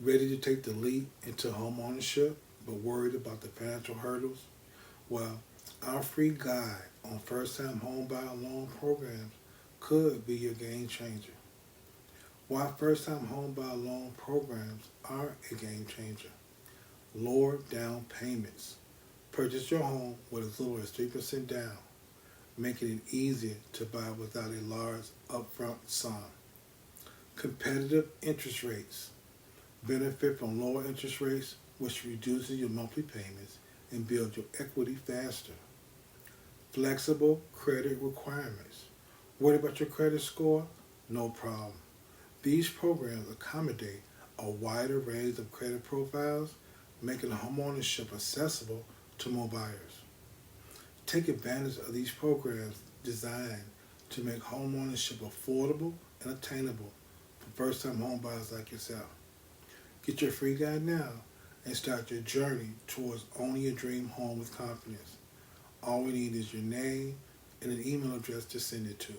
Ready to take the leap into home ownership but worried about the financial hurdles? Well, our free guide on first-time homebuyer loan programs could be your game changer. Why first-time homebuyer loan programs are a game changer. Lower down payments. Purchase your home with as little as 3% down, making it easier to buy without a large upfront sum. Competitive interest rates. Benefit from lower interest rates, which reduces your monthly payments and builds your equity faster. Flexible credit requirements. Worried about your credit score? No problem. These programs accommodate a wider range of credit profiles, making homeownership accessible to more buyers. Take advantage of these programs designed to make homeownership affordable and attainable for first-time homebuyers like yourself. Get your free guide now and start your journey towards owning your dream home with confidence. All we need is your name and an email address to send it to.